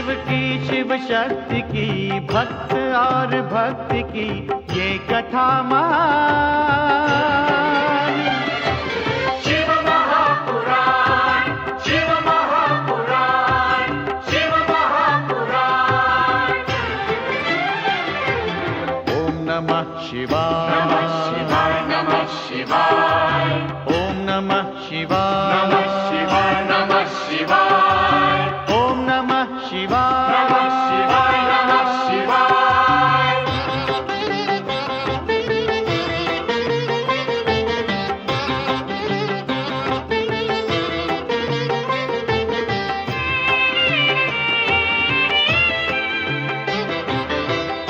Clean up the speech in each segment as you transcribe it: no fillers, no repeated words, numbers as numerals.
शिव की शिव शक्ति की भक्त और भक्ति की ये कथा महान। शिव महापुराण, शिव महापुराण, शिव महापुराण। ओम नमः शिवाय, नमः शिवाय, नमः शिवाय, ओम नमः शिवाय, नमः शिवाय, नमः शिवाय, ओम नमः शिवाय, नमः शिवाय, नमः शिवाय।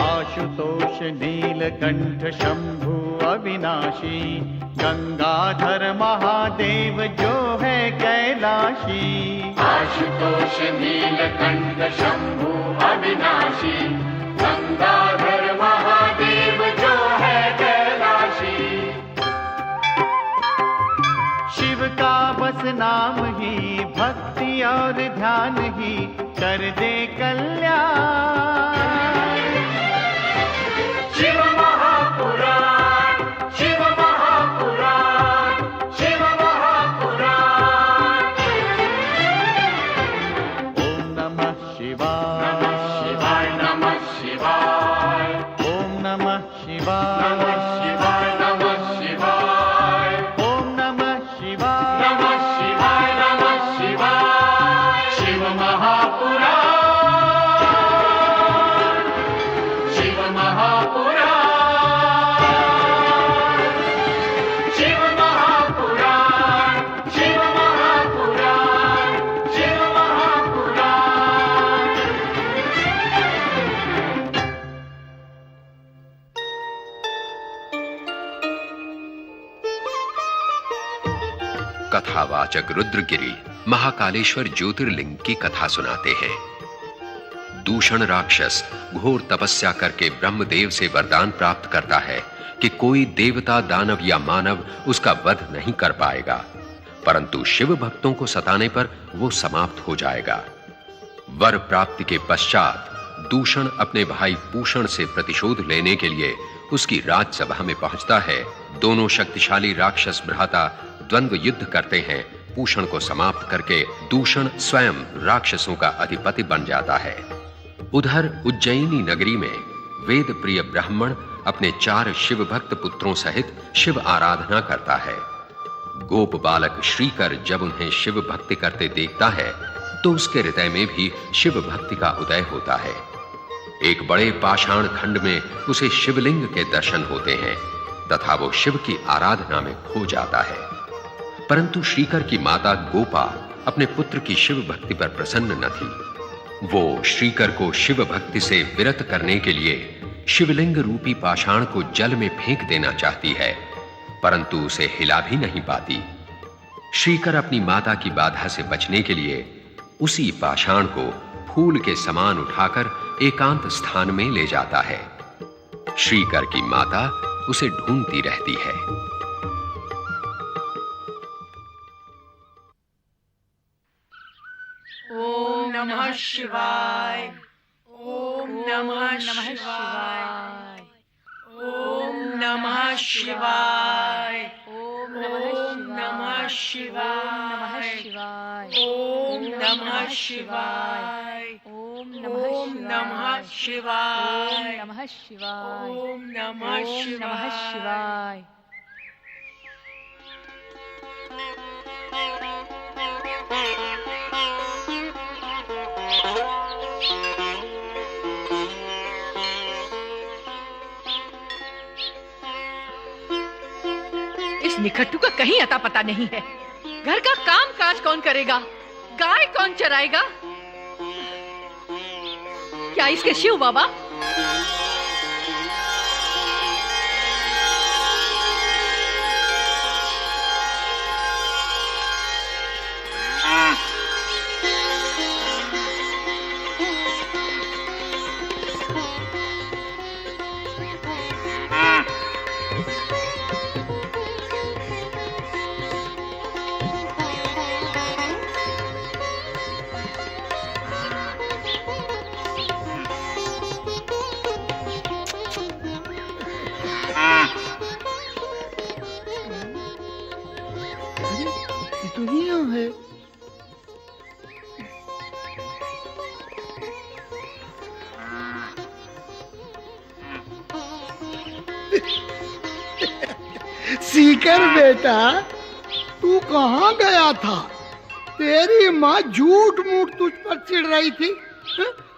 आशुतोष नीलकंठ शंभु अविनाशी, गंगाधर महादेव जो है कैलाशी। आशुतोष नीलकंठ शंभु अविनाशी, गंगाधर महादेव जो है कैलाशी। शिव का बस नाम ही भक्ति और ध्यान ही कर दे कल्याण। शिव महापुराण, शिव महापुराण, शिव महापुराण। ओम नमः शिवाय, नमः शिवाय, नमः शिवाय, ओम नमः शिवाय, नमः शिवाय, नमः शिवाय, ओम नमः शिवाय, नमः शिवाय, नमः शिवाय। शिव महापुराण, शिव महापुराण, शिव महापुराण, शिव महापुराण, शिव महापुराण। कथावाचक रुद्रगिरी महाकालेश्वर ज्योतिर्लिंग की कथा सुनाते हैं। दूषण राक्षस घोर तपस्या करके ब्रह्मदेव से वरदान प्राप्त करता है कि कोई देवता, दानव या मानव उसका वध नहीं कर पाएगा, परंतु शिव भक्तों को सताने पर वो समाप्त हो जाएगा। वर प्राप्ति के पश्चात दूषण अपने भाई पूषण से प्रतिशोध लेने के लिए उसकी राजसभा में पहुंचता है। दोनों शक्तिशाली राक्षस भ्राता द्वंद्व युद्ध करते हैं। पूषण को समाप्त करके दूषण स्वयं राक्षसों का अधिपति बन जाता है। उधर उज्जैनी नगरी में वेद प्रिय ब्राह्मण अपने 4 शिव भक्त पुत्रों सहित शिव आराधना करता है। गोप बालक श्रीकर जब उन्हें शिव भक्ति करते देखता है तो उसके हृदय में भी शिव भक्ति का उदय होता है। एक बड़े पाषाण खंड में उसे शिवलिंग के दर्शन होते हैं तथा वो शिव की आराधना में खो जाता है। परंतु श्रीकर की माता गोपा अपने पुत्र की शिव भक्ति पर प्रसन्न न थी। वो श्रीकर को शिव भक्ति से विरत करने के लिए शिवलिंग रूपी पाषाण को जल में फेंक देना चाहती है, परंतु उसे हिला भी नहीं पाती। श्रीकर अपनी माता की बाधा से बचने के लिए उसी पाषाण को फूल के समान उठाकर एकांत स्थान में ले जाता है। श्रीकर की माता उसे ढूंढती रहती है। ओम नमः शिवाय, ओम नमः शिवाय, ओम नमः शिवाय, ओम नमः शिवाय, ओम नमः शिवाय, ओम नमः शिवाय, ओम नमः शिवाय, ओम नमः शिवाय। इस निखट्टू का कहीं अता पता नहीं है। घर का काम काज कौन करेगा? गाय कौन चराएगा? क्या इसके शिव बाबा? सीकर बेटा, तू कहाँ गया था? तेरी माँ झूठ मूठ तुझ पर चिढ़ रही थी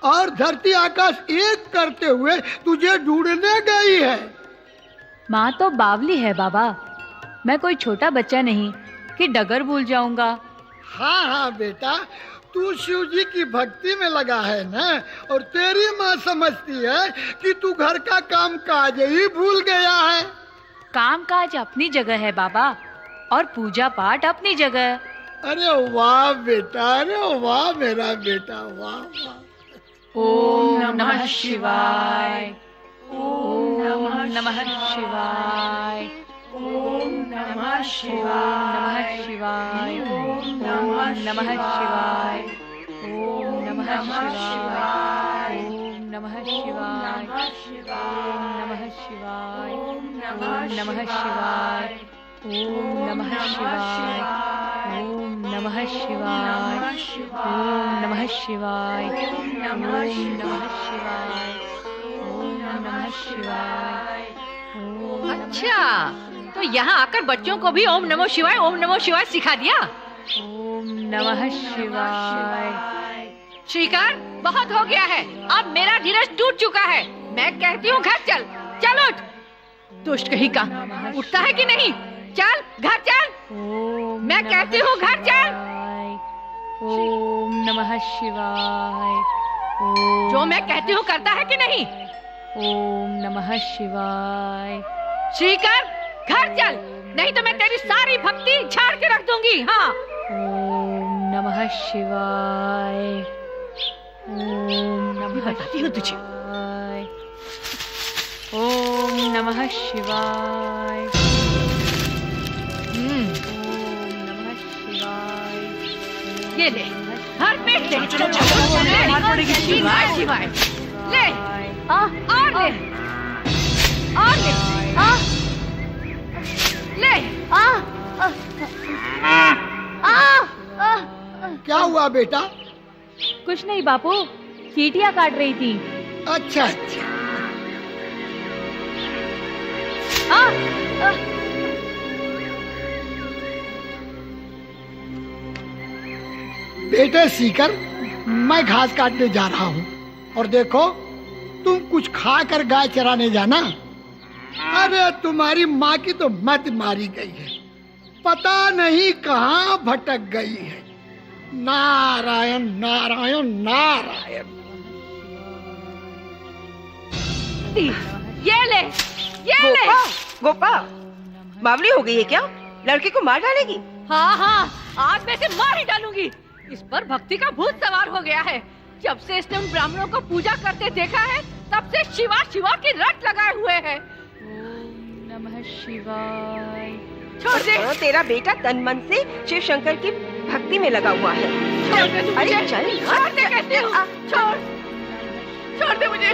और धरती आकाश एक करते हुए तुझे ढूंढने गई है। माँ तो बावली है बाबा, मैं कोई छोटा बच्चा नहीं कि डगर भूल जाऊंगा। हाँ हाँ बेटा, तू शिव जी की भक्ति में लगा है ना, और तेरी माँ समझती है कि तू घर का काम काज ही भूल गया है। काम काज अपनी जगह है बाबा, और पूजा पाठ अपनी जगह। अरे वाह बेटा, अरे वाह मेरा बेटा, वाह वाह। ओम नमः शिवाय, ओम नमः शिवाय, ओम नमः शिवाय, ओम नमः शिवाय, ओम नमः शिवाय, ओम नमः शिवाय, ओम नमः शिवाय, ओम नमः शिवाय, ओम नमः शिवाय, ओम नमः शिवाय, ओम नमः शिवाय, ओम नमः शिवाय, ओम नमः शिवाय। अच्छा, तो यहाँ आकर बच्चों को भी ओम नमो शिवाय सिखा दिया। ओम नमः शिवाय। श्रीकार, बहुत हो गया है, अब मेरा धीरज टूट चुका है। मैं कहती हूँ घर चल, चल उठ। दुष्ट कहीं का, उठता है कि नहीं? चल घर चल, मैं कहती हूँ घर चल। ओम नमः शिवाय। जो मैं कहती हूँ करता है कि नहीं? ओम नमः शिवाय। श्रीकर, घर चल, नहीं तो मैं तेरी सारी भक्ति झाड़ के रख दूंगी। हाँ। ओम नमः शिवाय, ओम नमः शिवाय, ओम नमः शिवाय, ओम नमः शिवाय। ये ले, हर पेट ले, ले, शिवाय शिवाय, ले, और ले, और ले, ले, क्या हुआ बेटा? कुछ नहीं बापू, चींटियां काट रही थी। अच्छा अच्छा। बेटे सीकर, मैं घास काटने जा रहा हूँ, और देखो तुम कुछ खा कर गाय चराने जाना। अरे तुम्हारी माँ की तो मत मारी गई है, पता नहीं कहाँ भटक गई है। नारायण नारायण नारायण। ये ले, ये ले। गोपा, बावली हो गई है क्या? लड़के को मार डालेगी? हाँ हाँ, आज मैं इसे मार ही डालूंगी। इस पर भक्ति का भूत सवार हो गया है। जब से इसने उन ब्राह्मणों को पूजा करते देखा है, तब से शिवा शिवा की रट लगाए हुए है। ओम नमः शिवाय। छोड़ दे। तेरा बेटा तन मन से शिव शंकर की भक्ति में लगा हुआ है। छोड़ दे अरे मुझे। चल, छोड़ दे कहती हूँ। छोड़ दे मुझे,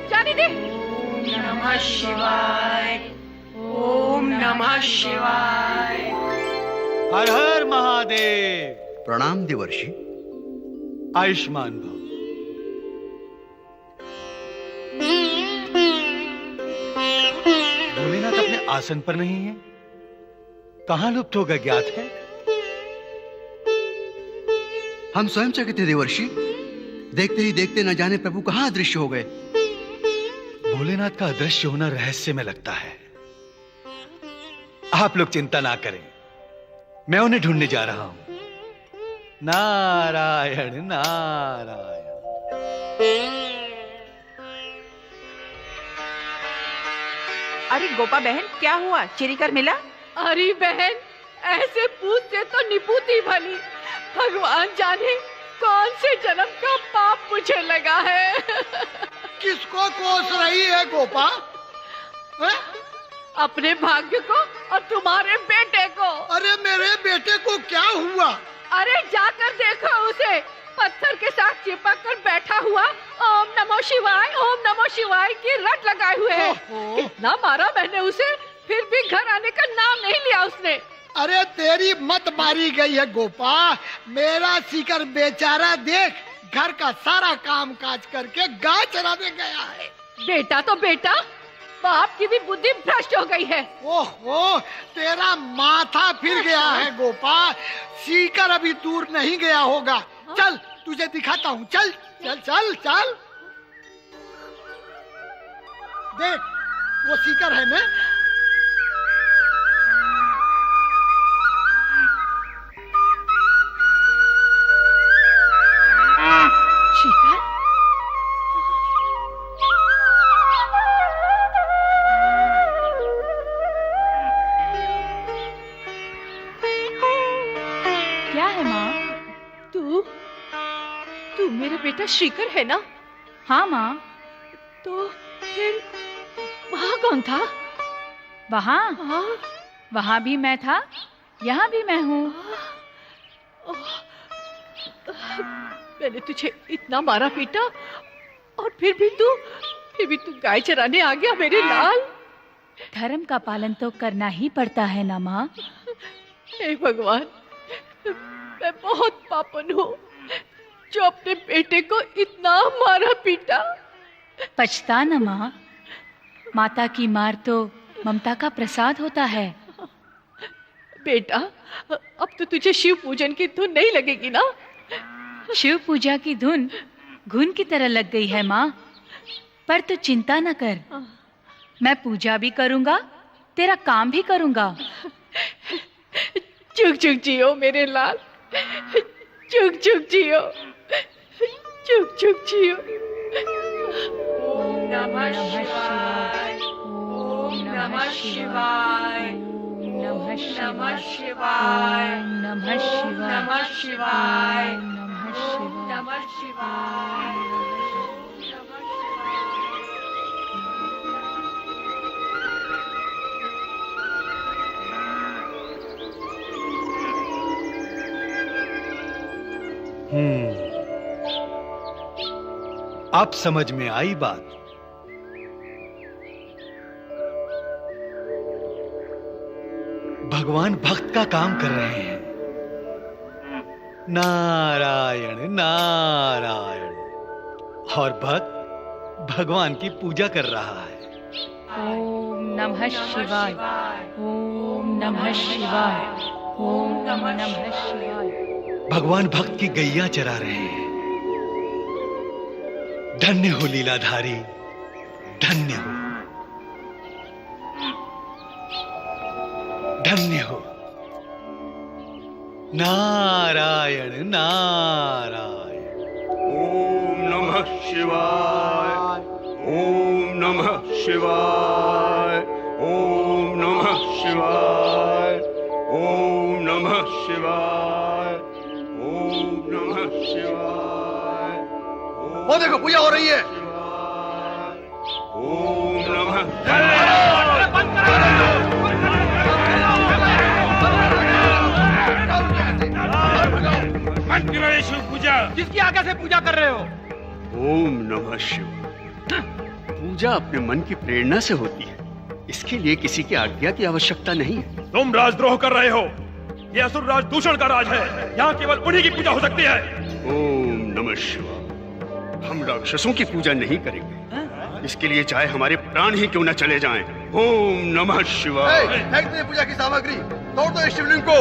जाने दे। ओम नमः शिवाय, ओम नमः शिवाय। हर हर महादेव। प्रणाम देवर्षि। आयुष्मान भव। भोलेनाथ अपने आसन पर नहीं है, कहाँ लुप्त हो गए ज्ञात है? हम स्वयं चकित थे देवर्षि, देखते ही देखते न जाने प्रभु कहाँ अदृश्य हो गए। भोलेनाथ का अदृश्य होना रहस्य में लगता है। आप लोग चिंता ना करें, मैं उन्हें ढूंढने जा रहा हूं। नारायण नारायण। अरे गोपा बहन, क्या हुआ? चिरी कर मिला? अरे बहन, ऐसे पूछते तो निपुती भली। भगवान जाने कौन से जन्म का पाप मुझे लगा है। किसको कोस रही है गोपा? है? अपने भाग्य को और तुम्हारे बेटे को। अरे मेरे बेटे को क्या हुआ? अरे जाकर देखो उसे, पत्थर के साथ चिपक कर बैठा हुआ ओम नमो शिवाय की रट लगाए हुए है। इतना मारा मैंने उसे, फिर भी घर आने का नाम नहीं लिया उसने। अरे तेरी मत मारी गई है गोपा, मेरा सीकर बेचारा देख घर का सारा काम काज करके गाय चराने गया है। बेटा तो बेटा, बाप की भी बुद्धि भ्रष्ट हो गई है। ओहो, तेरा माथा फिर गया है गोपाल। सीकर अभी दूर नहीं गया होगा। चल तुझे दिखाता हूँ। चल चल चल चल। देख वो सीकर है ना। शिखर, क्या है माँ? तू मेरा बेटा श्रीकर है ना? हाँ माँ। तो फिर वहाँ कौन था? वहाँ हाँ? वहाँ भी मैं था, यहाँ भी मैं हूँ। मैंने तुझे इतना मारा पीटा और फिर भी तू गाय चराने आ गया मेरे लाल। धर्म का पालन तो करना ही पड़ता है ना माँ। हे भगवान, मैं बहुत पापन हूँ जो अपने बेटे को इतना मारा पीटा। पछता न माँ, माता की मार तो ममता का प्रसाद होता है। बेटा, अब तो तुझे शिव पूजन की धुन नहीं लगेगी ना? शिव पूजा की धुन घुन की तरह लग गई है माँ। पर तू चिंता न कर, मैं पूजा भी करूँगा, तेरा काम भी करूँगा। चुक चुक जियो मेरे लाल, चुक चुक जियो, चुक चुक जियो। ओम नमः शिवाय, ओम नमः शिवाय, नमः नमः शिवाय, नमः शिवाय, नमः शिवाय, नमः शिवाय, नमः शिवाय। अब समझ में आई बात। भगवान भक्त का काम कर रहे हैं। नारायण नारायण। और भक्त भगवान की पूजा कर रहा है। ओम नमः शिवाय, ओम नमः शिवाय, ओम नमः शिवाय। भगवान भक्त की गैया चरा रहे हैं। धन्य हो लीलाधारी, धन्य हो, धन्य हो। नारायण नारायण। ओम नमः शिवाय, ओम नमः शिवाय, ओम नमः शिवाय, ओम नमः शिवाय, ओम नमः शिवाय। वो देखो पूजा हो रही है। ओम नमः शिव पूजा। किसकी आज्ञा से पूजा कर रहे हो? ओम नमः शिवाय। पूजा अपने मन की प्रेरणा से होती है, इसके लिए किसी की आज्ञा की आवश्यकता नहीं है। तुम राजद्रोह कर रहे हो। ये असुर राज दूषण का राज है। यहाँ केवल उन्हीं की पूजा हो सकती है। ओम नमः शिवाय। हम राक्षसों की पूजा नहीं करेंगे, इसके लिए चाहे हमारे प्राण ही क्यों न चले जाएं। ओम नमः शिवाय। फेंक दे पूजा की सामग्री, तोड़ दो इस शिवलिंग को।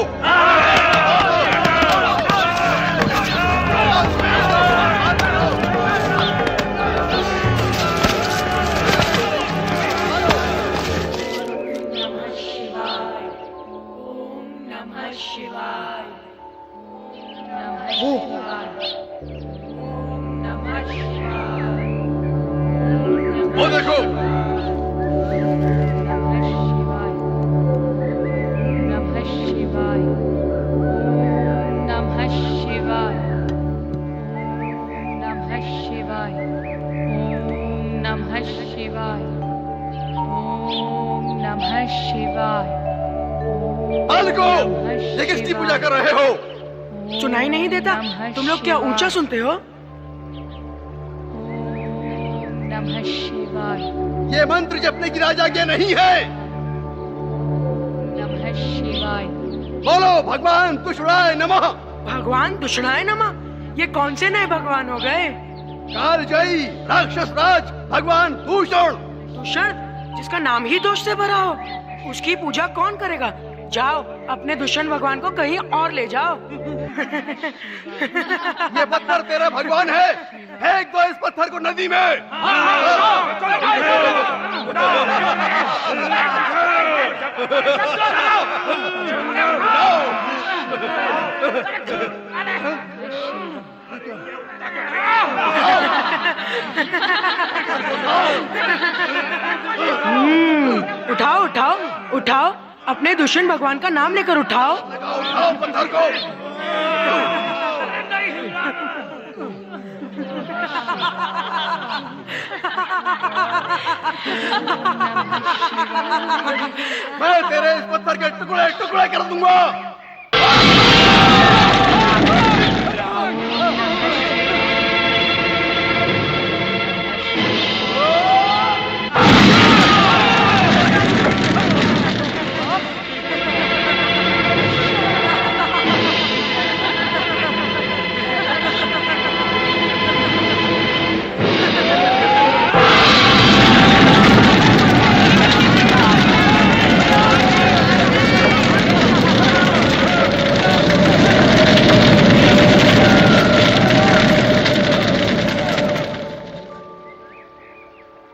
वो देखो। नमः शिवाय, नमः शिवाय, नमः शिवाय, नमः शिवाय, ओम नमः शिवाय। अलगो, ये किसकी पूजा कर रहे हो? सुनाई नहीं देता? तुम लोग क्या ऊंचा सुनते हो? नमः शिवाय। ये मंत्र जपने की राजाज्ञा नहीं है। नमः शिवाय। बोलो भगवान तुषड़ाय नमः। भगवान दुष्णाय नमः? ये कौन से नए भगवान हो गए? कालजयी राक्षस राज भगवान दूषण। दूषण? जिसका नाम ही दोष से भरा हो, उसकी पूजा कौन करेगा? जाओ अपने दुष्यंत भगवान को कहीं और ले जाओ। ये पत्थर तेरा भगवान है, फेंक दो इस पत्थर को नदी में। उठाओ उठाओ उठाओ, अपने दुष्यंत भगवान का नाम लेकर उठाओ। उठाओ पत्थर को। मैं तेरे इस पत्थर के टुकड़े टुकड़े कर दूंगा।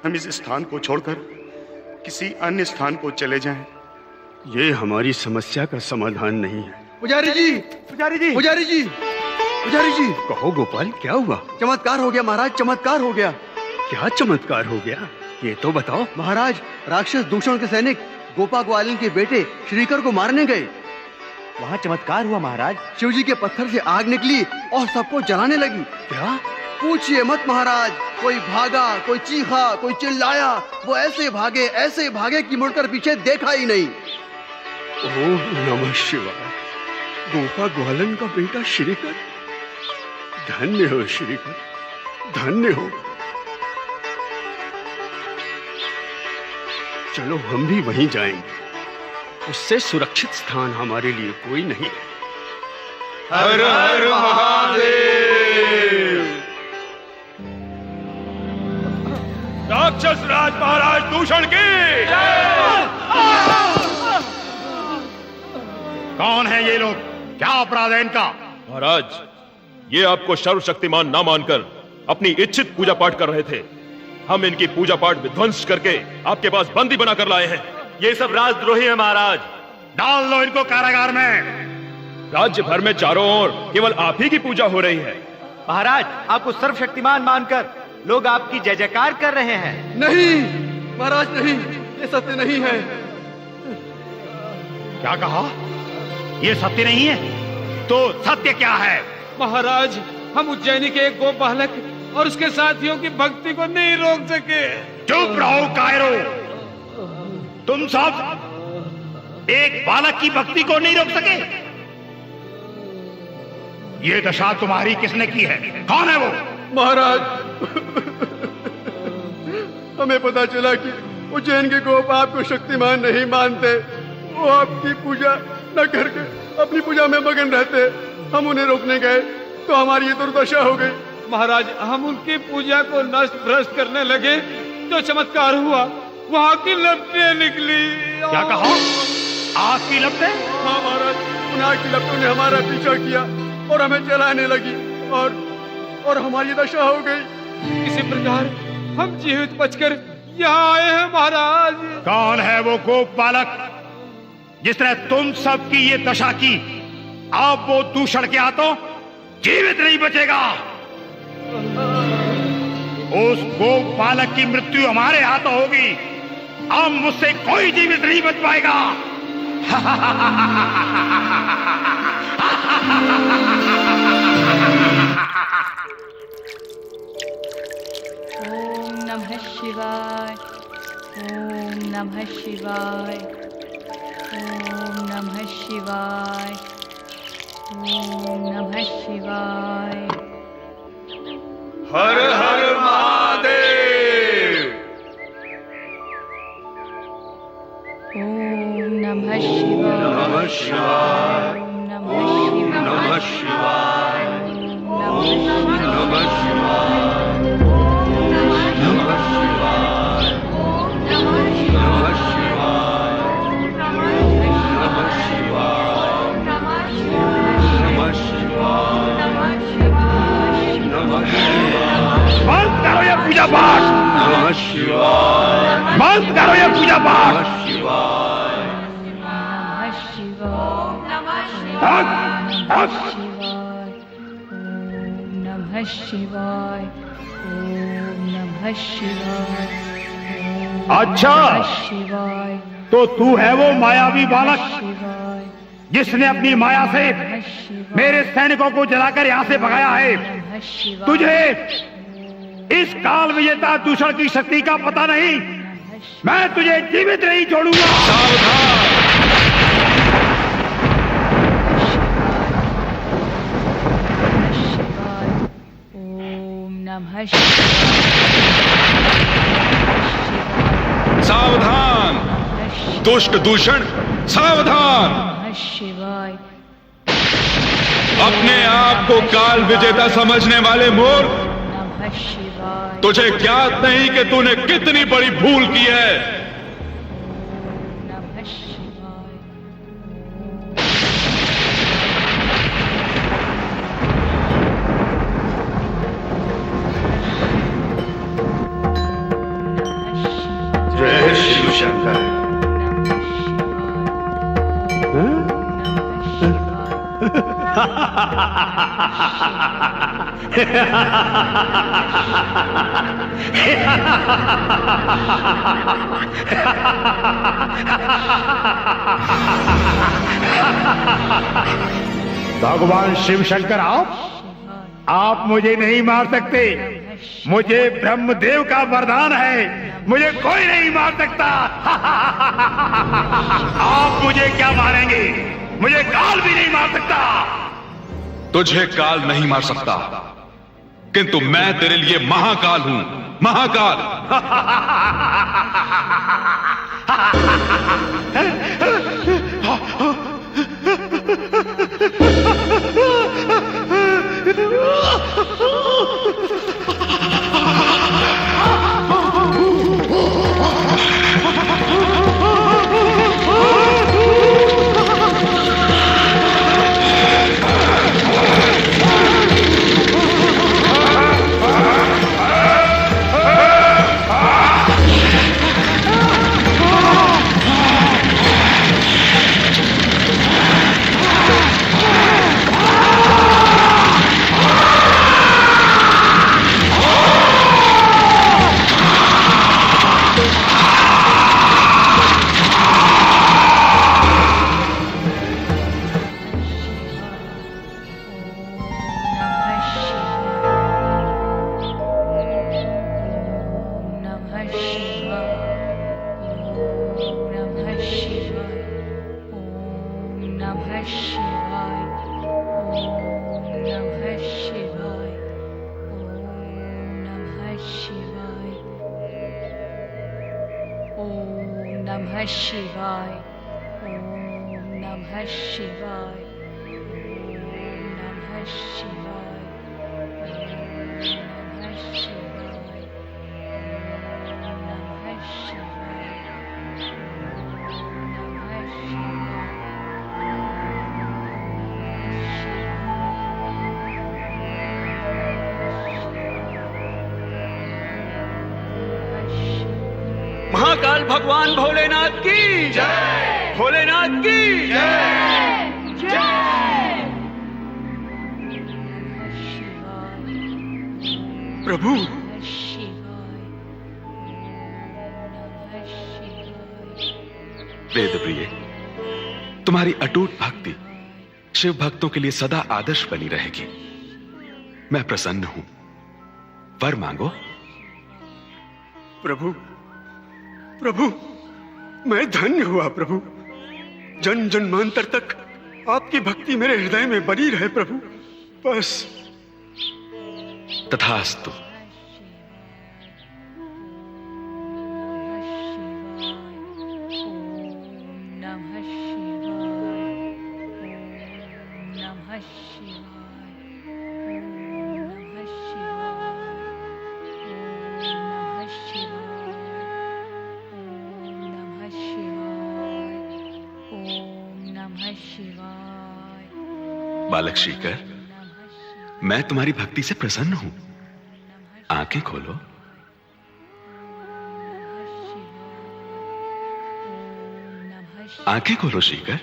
हम इस स्थान को छोड़कर किसी अन्य स्थान को चले जाएं, ये हमारी समस्या का समाधान नहीं है। पुजारी जी, पुजारी जी, पुजारी जी, पुजारी जी। कहो गोपाल, क्या हुआ? चमत्कार हो गया महाराज, चमत्कार हो गया। क्या चमत्कार हो गया, ये तो बताओ। महाराज, राक्षस दूषण के सैनिक गोपा ग्वालिन के बेटे श्रीकर को मारने गए। वहाँ चमत्कार हुआ महाराज। शिव जी के पत्थर से आग निकली और सबको जलाने लगी। क्या? पूछिए मत महाराज, कोई भागा, कोई चीखा, कोई चिल्लाया। वो ऐसे भागे कि मुड़कर पीछे देखा ही नहीं। ओम नमः शिवाय। गोपा ग्वालन का बेटा श्रीकर, धन्य हो श्रीकर, धन्य हो। चलो हम भी वहीं जाएंगे, उससे सुरक्षित स्थान हमारे लिए कोई नहीं है। हर हर महादेव। राक्षस राज महाराज दूषण की कौन है ये लोग? क्या अपराध है इनका? महाराज, ये आपको सर्वशक्तिमान ना मानकर अपनी इच्छित पूजा पाठ कर रहे थे। हम इनकी पूजा पाठ विध्वंस करके आपके पास बंदी बनाकर लाए हैं। ये सब राजद्रोही है महाराज। डाल लो इनको कारागार में। राज्य भर में चारों ओर केवल आप ही की पूजा हो रही है। महाराज, आपको सर्वशक्तिमान मानकर लोग आपकी जय जयकार कर रहे हैं। नहीं महाराज, नहीं, ये सत्य नहीं है। क्या कहा? ये सत्य नहीं है? तो सत्य क्या है? महाराज, हम उज्जैनी के एक गो बालक और उसके साथियों की भक्ति को नहीं रोक सके। चुप रहो कायरो। तुम सब एक बालक की भक्ति को नहीं रोक सके? ये दशा तुम्हारी किसने की है? कौन है वो? महाराज, हमें पता चला कि उज्जैन के गोप आपको शक्तिमान नहीं मानते। वो आपकी पूजा न करके अपनी पूजा में मगन रहते। हम उन्हें रोकने गए तो हमारी ये दुर्दशा हो गई। महाराज, हम उनकी पूजा को नष्ट भ्रष्ट करने लगे तो चमत्कार हुआ, वहाँ की लपटें निकली। क्या कहा? आग की लपटें? हाँ महाराज, उन आग की लपटों ने हमारा पीछा किया और हमें जलाने लगी और हमारी दशा हो गई। इसी प्रकार हम जीवित बचकर यहाँ आए हैं महाराज। कौन है वो गोप बालक जिसने तुम सब की ये दशा की? अब वो दूषण के हाथों जीवित नहीं बचेगा। उस गोप बालक की मृत्यु हमारे हाथों होगी। अब मुझसे कोई जीवित नहीं बच पाएगा। ओम नमः शिवाय, ओम नमः शिवाय, ओम नमः शिवाय, ओम नमः शिवाय। हर हर महादेव। ओम नमः शिवाय, नमः शिवाय, ओम नमः शिवाय, नमः शिवाय, नमः शिवाय, नमः शिवाय, नमः शिवाय। पूजा पाठ। नमः शिवाय। बंद करो ये पूजा पाठ। नमः शिवाय। नमः शिवाय। ओम नमः शिवाय। अच्छा, शिवाय। तो तू है वो मायावी बालक शिवाय। जिसने अपनी माया से मेरे सैनिकों को जलाकर यहाँ से भगाया है। तुझे इस काल विजेता दूषण की शक्ति का पता नहीं। मैं तुझे जीवित नहीं छोड़ूंगा। नमः सावधान दुष्ट दूषण, सावधान। शिवाय। अपने आप को काल विजेता समझने वाले मूर्ख, नमः शिवाय। तुझे ज्ञात नहीं कि तूने कितनी बड़ी भूल की है। नमः शिवाय। जय शिव शंकर। भगवान शिव शंकर आप मुझे नहीं मार सकते। मुझे ब्रह्मदेव का वरदान है, मुझे कोई नहीं मार सकता। आप मुझे क्या मारेंगे? मुझे काल भी नहीं मार सकता। तुझे काल नहीं मार सकता, किंतु मैं तेरे लिए महाकाल हूं, महाकाल। नमः शिवाय। ओम नमः शिवाय। ओम नमः शिवाय। नमः शिवाय। नमः शिवाय। महाकाल भगवान भोलेनाथ की जय। भोलेनाथ की जय। प्रभु वेदप्रिय, तुम्हारी अटूट भक्ति शिव भक्तों के लिए सदा आदर्श बनी रहेगी। मैं प्रसन्न हूं, वर मांगो। प्रभु प्रभु, मैं धन्य हुआ प्रभु। जन जन्मांतर तक आपकी भक्ति मेरे हृदय में बनी रहे प्रभु, बस। तथास्तु। बालक श्रीकर, मैं तुम्हारी भक्ति से प्रसन्न हूं। आंखें खोलो। आंखें खोलो श्रीकर।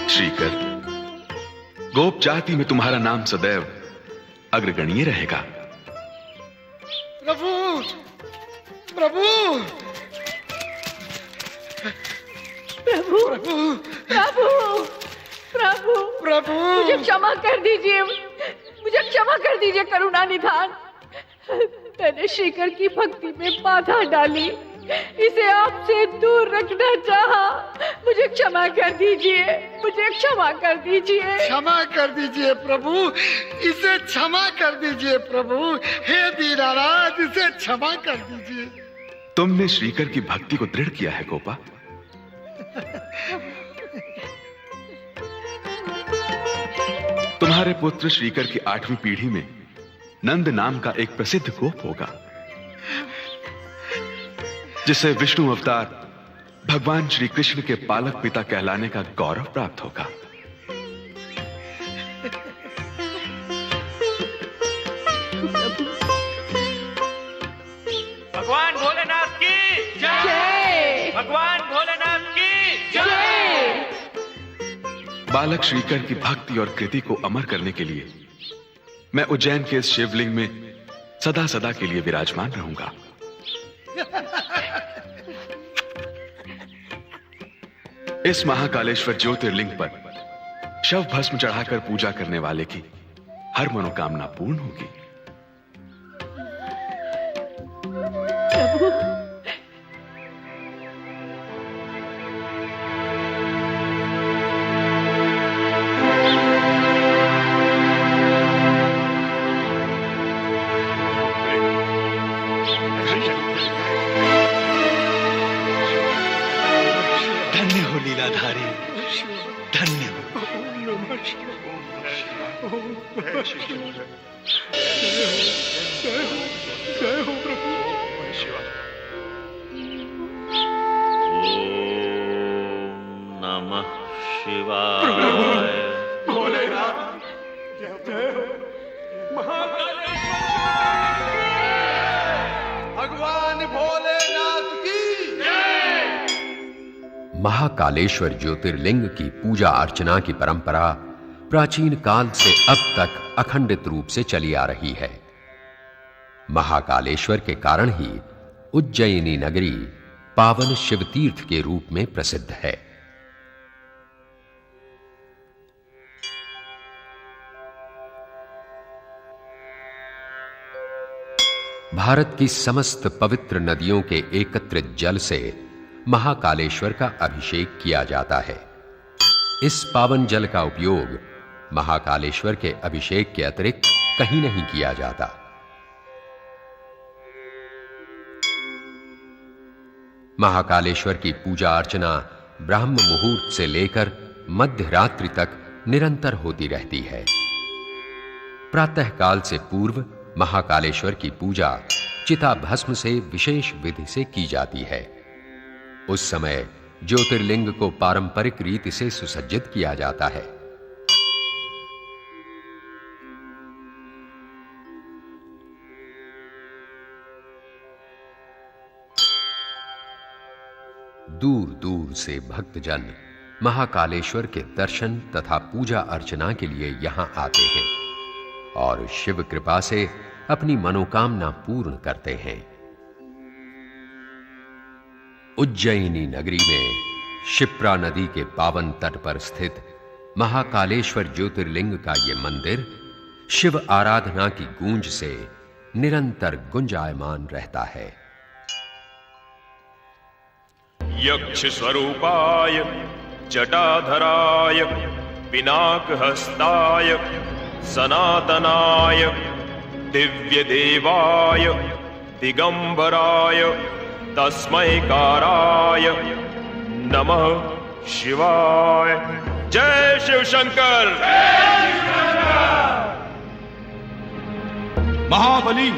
श्रीकर, गोप जाति में तुम्हारा नाम सदैव अग्रगण्य रहेगा। प्रभु, प्रभु, प्रभु, प्रभु, प्रभु, प्रभु, मुझे क्षमा कर दीजिए, मुझे क्षमा कर दीजिए करुणा निधान। मैंने श्रीकर की भक्ति में बाधा डाली, इसे आपसे दूर रखना चाहा। मुझे क्षमा कर दीजिए, मुझे क्षमा कर दीजिए। क्षमा कर दीजिए प्रभु, इसे क्षमा कर दीजिए प्रभु। हे दीनानाथ, इसे क्षमा कर दीजिए। तुमने श्रीकर की भक्ति को दृढ़ किया है गोपा। तुम्हारे पुत्र श्रीकर की 8वीं पीढ़ी में नंद नाम का एक प्रसिद्ध गोप होगा, जिसे विष्णु अवतार भगवान श्री कृष्ण के पालक पिता कहलाने का गौरव प्राप्त होगा। भगवान भोलेनाथ की जय। भगवान भोलेनाथ की जय। बालक श्रीकर की भक्ति और कृति को अमर करने के लिए मैं उज्जैन के इस शिवलिंग में सदा सदा के लिए विराजमान रहूंगा। इस महाकालेश्वर ज्योतिर्लिंग पर शव भस्म चढ़ाकर पूजा करने वाले की हर मनोकामना पूर्ण होगी। प्रभु, धन्य हो लीलाधारी, धन्य हो। जय हो प्रभु। नमः शिवाय। भोलेनाथ जय हो। भगवान भोलेनाथ की जय। महाकालेश्वर ज्योतिर्लिंग की पूजा अर्चना की परंपरा प्राचीन काल से अब तक अखंडित रूप से चली आ रही है। महाकालेश्वर के कारण ही उज्जैनी नगरी पावन शिव तीर्थ के रूप में प्रसिद्ध है। भारत की समस्त पवित्र नदियों के एकत्रित जल से महाकालेश्वर का अभिषेक किया जाता है। इस पावन जल का उपयोग महाकालेश्वर के अभिषेक के अतिरिक्त कहीं नहीं किया जाता। महाकालेश्वर की पूजा अर्चना ब्राह्म मुहूर्त से लेकर मध्य रात्रि तक निरंतर होती रहती है। प्रातः काल से पूर्व महाकालेश्वर की पूजा चिता भस्म से विशेष विधि से की जाती है। उस समय ज्योतिर्लिंग को पारंपरिक रीति से सुसज्जित किया जाता है। दूर दूर से भक्तजन महाकालेश्वर के दर्शन तथा पूजा अर्चना के लिए यहां आते हैं और शिव कृपा से अपनी मनोकामना पूर्ण करते हैं। उज्जैनी नगरी में क्षिप्रा नदी के पावन तट पर स्थित महाकालेश्वर ज्योतिर्लिंग का यह मंदिर शिव आराधना की गूंज से निरंतर गुंजायमान रहता है। यक्ष स्वरूपाय जटाधराय पिनाक हस्ताय सनातनाय दिव्य देवाय दिगंबराय तस्मैकाराय नमः शिवाय। जय शिव शंकर। महाबली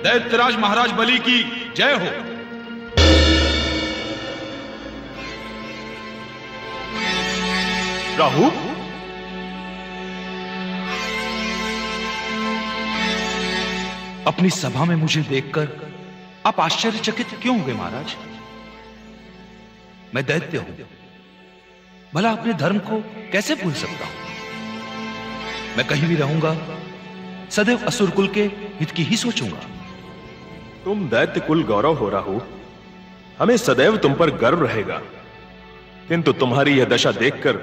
दैत्यराज महाराज बलि की जय हो। राहु, अपनी सभा में मुझे देखकर आप आश्चर्यचकित क्यों हुए महाराज? मैं दैत्य हूं, भला अपने धर्म को कैसे भूल सकता हूं? मैं कहीं भी रहूंगा सदैव असुर कुल के हित की ही सोचूंगा। तुम दैत्य कुल गौरव हो राहु, हमें सदैव तुम पर गर्व रहेगा, किंतु तुम्हारी यह दशा देखकर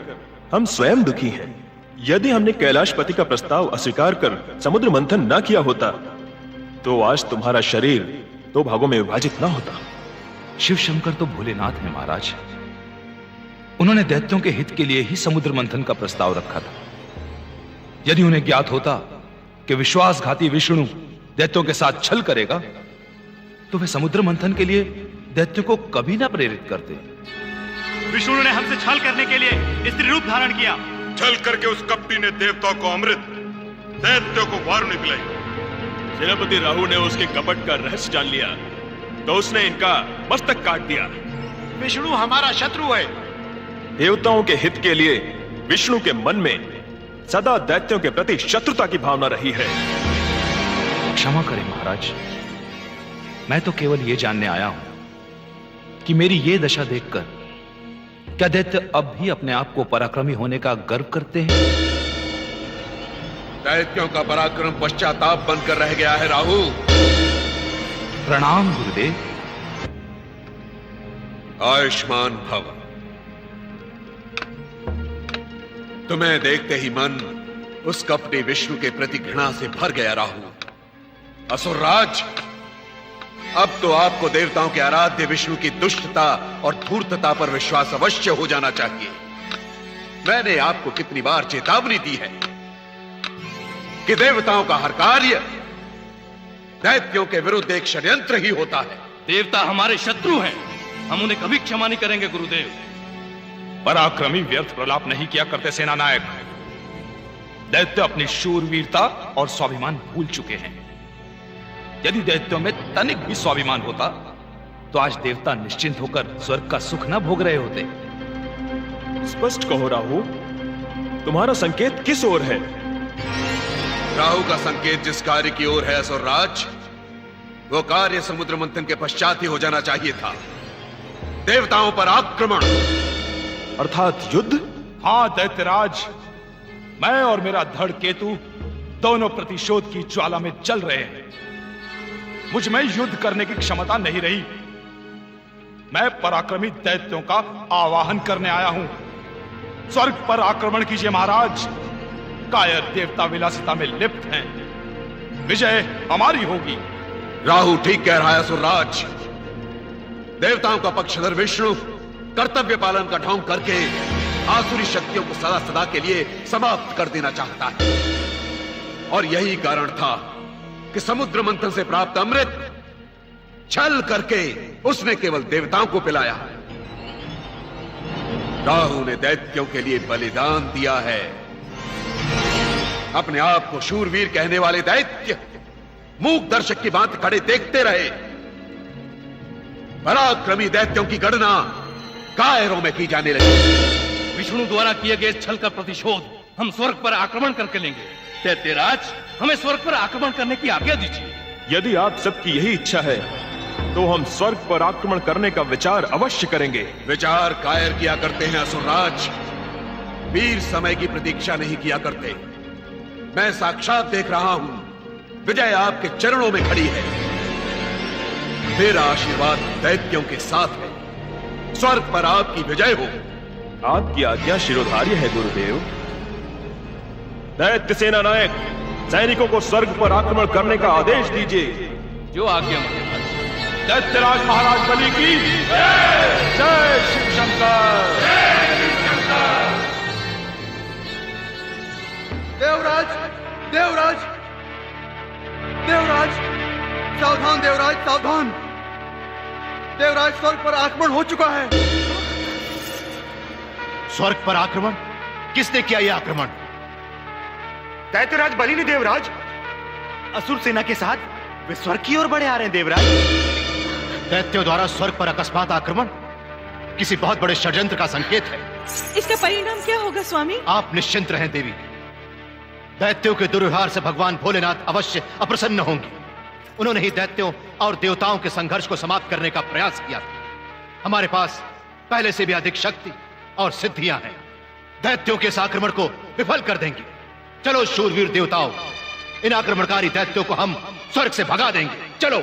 हम स्वयं दुखी हैं। यदि हमने कैलाशपति का प्रस्ताव अस्वीकार कर समुद्र मंथन न किया होता तो आज तुम्हारा शरीर दो भागों में विभाजित न होता। शिव शंकर तो भोलेनाथ हैं महाराज, उन्होंने दैत्यों के हित के लिए ही समुद्र मंथन का प्रस्ताव रखा था। यदि उन्हें ज्ञात होता कि विश्वासघाती विष्णु दैत्यों के साथ छल करेगा तो वे समुद्र मंथन के लिए दैत्यों को कभी ना प्रेरित करते। विष्णु ने हमसे छल करने के लिए स्त्री रूप धारण किया। छल करके उस कपटी ने देवताओं को अमृत, दैत्यों को वारुणी पिलाई। सेनापति राहु ने उसके कपट का रहस्य जान लिया तो उसने इनका मस्तक काट दिया। विष्णु हमारा शत्रु है। देवताओं के हित के लिए विष्णु के मन में सदा दैत्यों के प्रति शत्रुता की भावना रही है। क्षमा करें महाराज, मैं तो केवल यह जानने आया हूं कि मेरी यह दशा देखकर क्या दैत्य अब भी अपने आप को पराक्रमी होने का गर्व करते हैं? दैत्यों का पराक्रम पश्चाताप बनकर रह गया है राहु। प्रणाम गुरुदेव। आयुष्मान भव। तुम्हें देखते ही मन उस कपटी विष्णु के प्रति घृणा से भर गया राहु। असुरराज, अब तो आपको देवताओं के आराध्य विष्णु की दुष्टता और धूर्तता पर विश्वास अवश्य हो जाना चाहिए। मैंने आपको कितनी बार चेतावनी दी है कि देवताओं का हर कार्य दैत्यों के विरुद्ध एक षड्यंत्र ही होता है। देवता हमारे शत्रु हैं, हम उन्हें कभी क्षमा नहीं करेंगे गुरुदेव। पराक्रमी व्यर्थ प्रलाप नहीं किया करते सेनानायक। दैत्य अपनी शूरवीरता और स्वाभिमान भूल चुके हैं। यदि दैत्यों में तनिक भी स्वाभिमान होता तो आज देवता निश्चिंत होकर स्वर्ग का सुख न भोग रहे होते। स्पष्ट कहो राहु, तुम्हारा संकेत किस ओर है? राहु का संकेत जिस कार्य की ओर है असुरराज, वो कार्य समुद्र मंथन के पश्चात ही हो जाना चाहिए था। देवताओं पर आक्रमण अर्थात युद्ध। हाँ दैत्यराज, मैं और मेरा धड़ केतु दोनों प्रतिशोध की ज्वाला में जल रहे हैं। मुझ में युद्ध करने की क्षमता नहीं रही। मैं पराक्रमी दैत्यों का आवाहन करने आया हूं। स्वर्ग पर आक्रमण कीजिए महाराज। कायर देवता विलासिता में लिप्त हैं, विजय हमारी होगी। राहु ठीक कह रहा है असुरराज। देवताओं का पक्षधर विष्णु कर्तव्य पालन का ढोंग करके आसुरी शक्तियों को सदा सदा के लिए समाप्त कर देना चाहता है। और यही कारण था कि समुद्र मंथन से प्राप्त अमृत छल करके उसने केवल देवताओं को पिलाया। राहु ने दैत्यों के लिए बलिदान दिया है। अपने आप को शूरवीर कहने वाले दैत्य मूक दर्शक की बात खड़े देखते रहे। पराक्रमी दैत्यों की गणना कायरों में की जाने लगी। विष्णु द्वारा किए गए छल का प्रतिशोध हम स्वर्ग पर आक्रमण करके लेंगे। दैत्यराज, हमें स्वर्ग पर आक्रमण करने की आज्ञा दीजिए। यदि आप सबकी यही इच्छा है तो हम स्वर्ग पर आक्रमण करने का विचार अवश्य करेंगे। विचार कायर किया करते हैं असुरराज, वीर समय की प्रतीक्षा नहीं किया करते। मैं साक्षात देख रहा हूं, विजय आपके चरणों में खड़ी है। मेरा आशीर्वाद दैत्यों के साथ है। स्वर्ग पर आपकी विजय हो। आपकी आज्ञा शिरोधार्य है गुरुदेव। दैत्य सेना नायक, सैनिकों को स्वर्ग पर आक्रमण करने का आदेश दीजिए। जो आज्ञा महाराज। दैत्यराज महाराज बलि की जय। शिव शंकर। देवराज, देवराज, देवराज, सावधान देवराज, सावधान। देवराज, स्वर्ग पर आक्रमण हो चुका है। स्वर्ग पर आक्रमण? किसने किया यह आक्रमण? दैत्यराज बलि ने देवराज। असुर सेना के साथ वे स्वर्ग की ओर बढ़े आ रहे हैं देवराज। दैत्यों द्वारा स्वर्ग पर अकस्मात आक्रमण किसी बहुत बड़े षड्यंत्र का संकेत है। इसका परिणाम क्या होगा स्वामी? आप निश्चिंत रहें देवी। दैत्यों के दुर्व्यवहार से भगवान भोलेनाथ अवश्य अप्रसन्न होंगे। उन्होंने ही दैत्यों और देवताओं के संघर्ष को समाप्त करने का प्रयास किया था। हमारे पास पहले से भी अधिक शक्ति और सिद्धियां हैं। दैत्यों के इस आक्रमण को विफल कर देंगे। चलो शूरवीर देवताओं, इन आक्रमणकारी दैत्यों को हम स्वर्ग से भगा देंगे। चलो।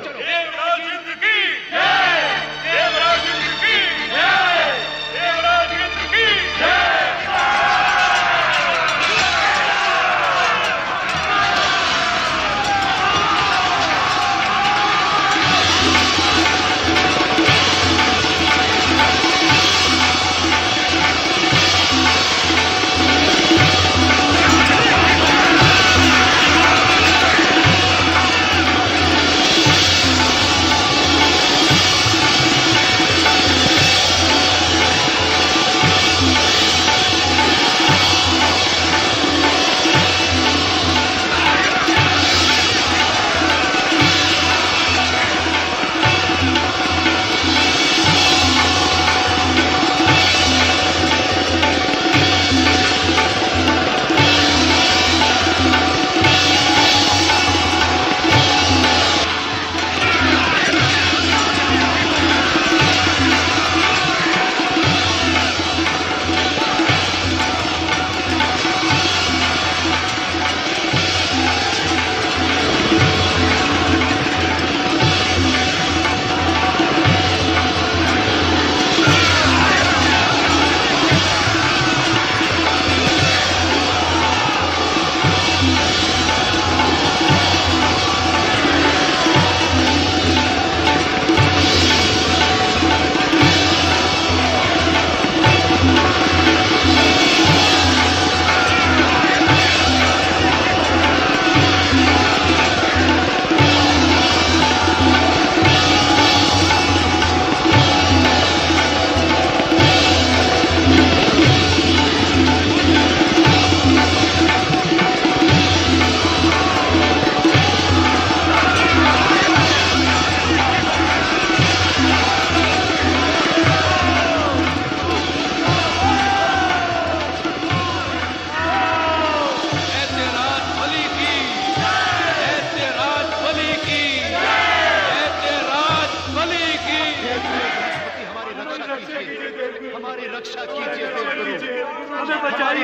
हमारी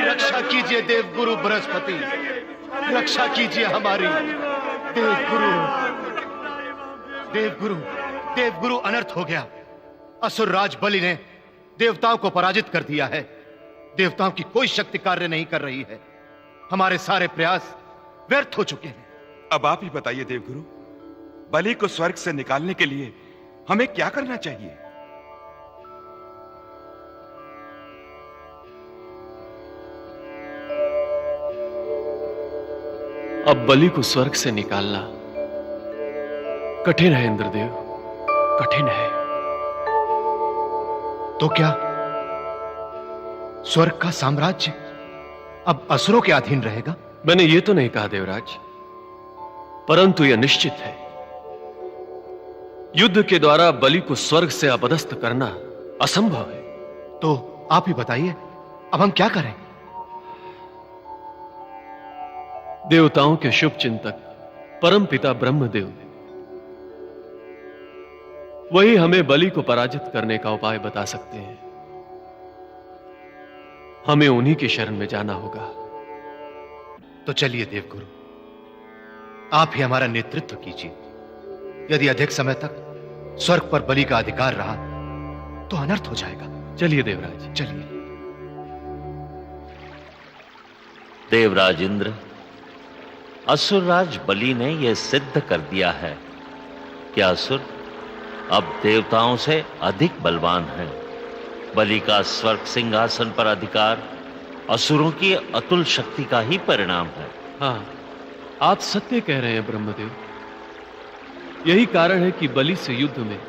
रक्षा कीजिए देवगुरु बृहस्पति, रक्षा कीजिए हमारी। देवगुरु देवगुरु देवगुरु अनर्थ हो गया। असुर राज बलि ने देवताओं को पराजित कर दिया है। देवताओं की कोई शक्ति कार्य नहीं कर रही है। हमारे सारे प्रयास व्यर्थ हो चुके हैं। अब आप ही बताइए देवगुरु, बलि को स्वर्ग से निकालने के लिए हमें क्या करना चाहिए? अब बलि को स्वर्ग से निकालना कठिन है इंद्रदेव, कठिन है। तो क्या स्वर्ग का साम्राज्य अब असुरों के अधीन रहेगा? मैंने ये तो नहीं कहा देवराज, परंतु यह निश्चित है, युद्ध के द्वारा बलि को स्वर्ग से अपदस्थ करना असंभव है। तो आप ही बताइए, अब हम क्या करें? देवताओं के शुभ चिंतक परमपिता ब्रह्मदेव, वही हमें बलि को पराजित करने का उपाय बता सकते हैं। हमें उन्हीं की शरण में जाना होगा। तो चलिए देवगुरु, आप ही हमारा नेतृत्व कीजिए। यदि अधिक समय तक स्वर्ग पर बलि का अधिकार रहा तो अनर्थ हो जाएगा। चलिए देवराज, चलिए। देवराज इंद्र, असुरराज बलि ने यह सिद्ध कर दिया है कि असुर अब देवताओं से अधिक बलवान है। बलि का स्वर्ग सिंहासन पर अधिकार असुरों की अतुल शक्ति का ही परिणाम है। हाँ, आप सत्य कह रहे हैं ब्रह्मदेव। यही कारण है कि बलि से युद्ध में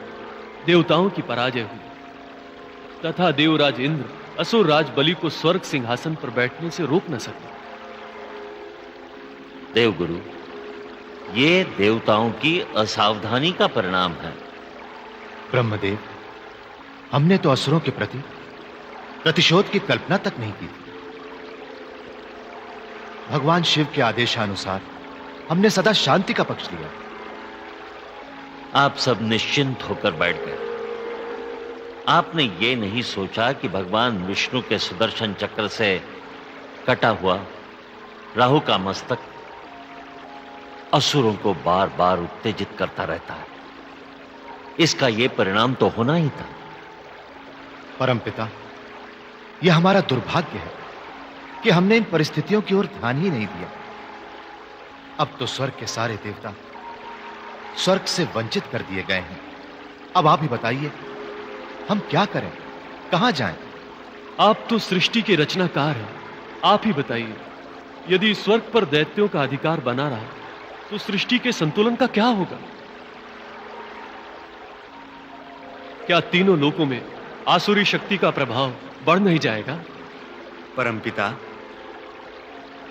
देवताओं की पराजय हुई तथा देवराज इंद्र असुर राज बलि को स्वर्ग सिंहासन पर बैठने से रोक न सके। देवगुरु, ये देवताओं की असावधानी का परिणाम है। ब्रह्मदेव, हमने तो असुरों के प्रति प्रतिशोध की कल्पना तक नहीं की थी। भगवान शिव के आदेशानुसार हमने सदा शांति का पक्ष लिया। आप सब निश्चिंत होकर बैठ गए। आपने ये नहीं सोचा कि भगवान विष्णु के सुदर्शन चक्र से कटा हुआ राहु का मस्तक असुरों को बार बार उत्तेजित करता रहता है। इसका यह परिणाम तो होना ही था। परमपिता, यह हमारा दुर्भाग्य है कि हमने इन परिस्थितियों की ओर ध्यान ही नहीं दिया। अब तो स्वर्ग के सारे देवता स्वर्ग से वंचित कर दिए गए हैं। अब आप ही बताइए, हम क्या करें, कहां जाएं? आप तो सृष्टि के रचनाकार हैं। आप ही बताइए, यदि स्वर्ग पर दैत्यों का अधिकार बना रहा तो सृष्टि के संतुलन का क्या होगा? क्या तीनों लोकों में आसुरी शक्ति का प्रभाव बढ़ नहीं जाएगा? परमपिता,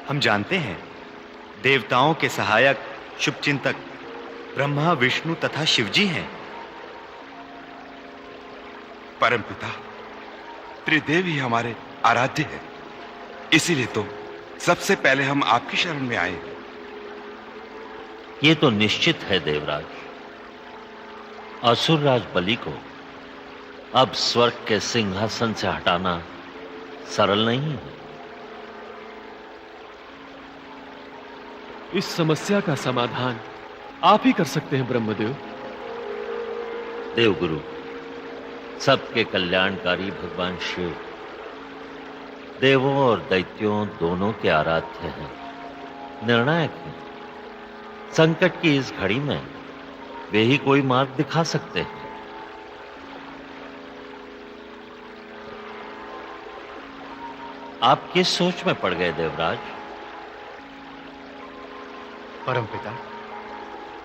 हम जानते हैं देवताओं के सहायक शुभचिंतक ब्रह्मा, विष्णु तथा शिवजी हैं। परमपिता, त्रिदेव ही हमारे आराध्य हैं। इसीलिए तो सबसे पहले हम आपकी शरण में आए। ये तो निश्चित है देवराज, असुरराज बलि को अब स्वर्ग के सिंहासन से हटाना सरल नहीं है। इस समस्या का समाधान आप ही कर सकते हैं ब्रह्मदेव। देवगुरु, सबके कल्याणकारी भगवान शिव देवों और दैत्यों दोनों के आराध्य हैं, निर्णायक हैं। संकट की इस घड़ी में वे ही कोई मार्ग दिखा सकते हैं। आप किस सोच में पड़ गए देवराज? परमपिता,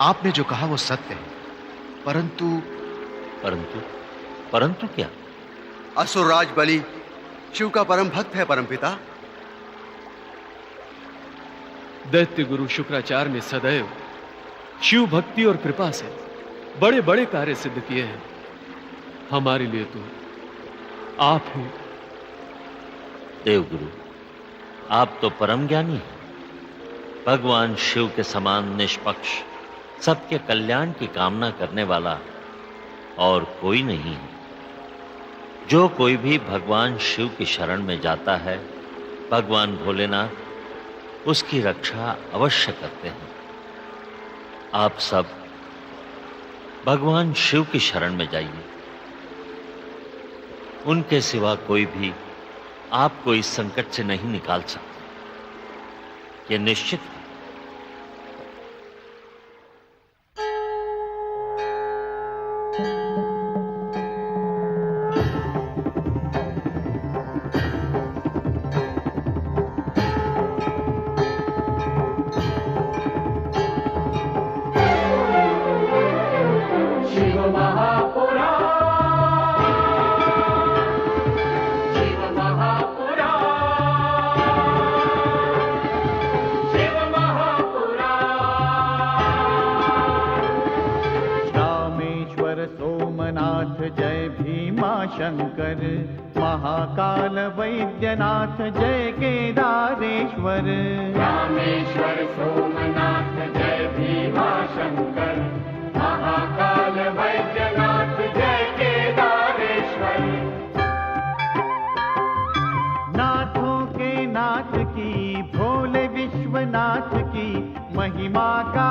आपने जो कहा वो सत्य है, परंतु परंतु क्या? असुरराज बलि शिव का परम भक्त है परमपिता। दैत्य गुरु शुक्राचार्य ने सदैव शिव भक्ति और कृपा से बड़े बड़े कार्य सिद्ध किए हैं। हमारे लिए तो आप ही। देवगुरु, आप तो परम ज्ञानी हैं। भगवान शिव के समान निष्पक्ष, सबके कल्याण की कामना करने वाला और कोई नहीं है। जो कोई भी भगवान शिव की शरण में जाता है, भगवान भोलेनाथ उसकी रक्षा अवश्य करते हैं। आप सब भगवान शिव की शरण में जाइए। उनके सिवा कोई भी आपको इस संकट से नहीं निकाल सकता, यह निश्चित है। शंकर महाकाल वैद्यनाथ जय केदारेश्वर। रामेश्वर सोमनाथ जय भीमा शंकर महाकाल वैद्यनाथ जय केदारेश्वर। नाथों के नाथ की भोले विश्वनाथ की महिमा का